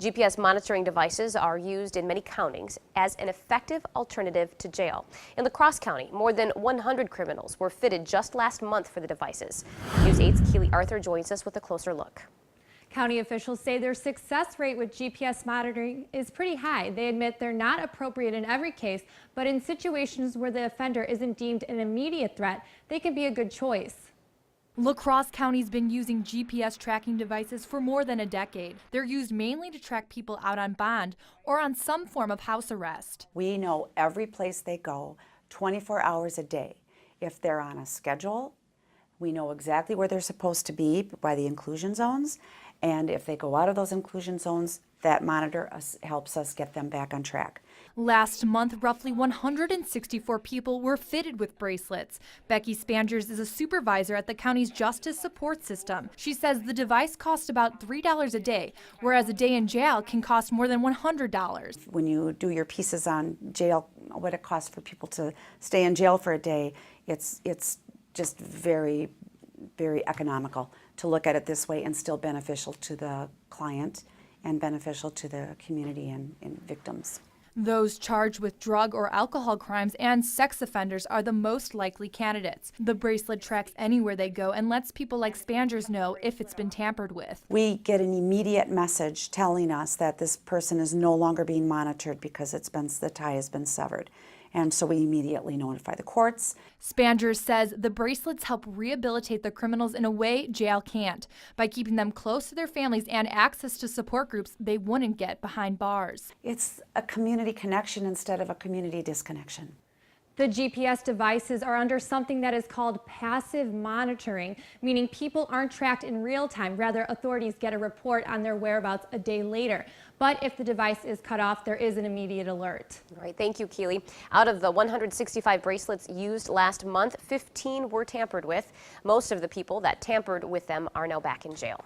GPS monitoring devices are used in many counties as an effective alternative to jail. In La Crosse County, more than 100 criminals were fitted just last month for the devices. News 8's Keely Arthur joins us with a closer look. County officials say their success rate with GPS monitoring is pretty high. They admit they're not appropriate in every case, but in situations where the offender isn't deemed an immediate threat, they can be a good choice. La Crosse County's been using GPS tracking devices for more than a decade. They're used mainly to track people out on bond or on some form of house arrest. We know every place they go 24 hours a day. If they're on a schedule, we know exactly where they're supposed to be by the inclusion zones. And if they go out of those inclusion zones, that monitor helps us get them back on track. Last month, roughly 164 people were fitted with bracelets. Becky Spangers is a supervisor at the county's Justice Support System. She says the device costs about $3 a day, whereas a day in jail can cost more than $100. When you do your pieces on jail, what it costs for people to stay in jail for a day, it's just very economical to look at it this way and still beneficial to the client and beneficial to the community and victims. Those charged with drug or alcohol crimes and sex offenders are the most likely candidates. The bracelet tracks anywhere they go and lets people like Spangers know if it's been tampered with. We get an immediate message telling us that this person is no longer being monitored because the tie has been severed. And so we immediately notify the courts. Spangers says the bracelets help rehabilitate the criminals in a way jail can't, by keeping them close to their families and access to support groups they wouldn't get behind bars. It's a community connection instead of a community disconnection. The GPS devices are under something that is called passive monitoring, meaning people aren't tracked in real time. Rather, authorities get a report on their whereabouts a day later. But if the device is cut off, there is an immediate alert. All right, thank you, Keely. Out of the 165 bracelets used last month, 15 were tampered with. Most of the people that tampered with them are now back in jail.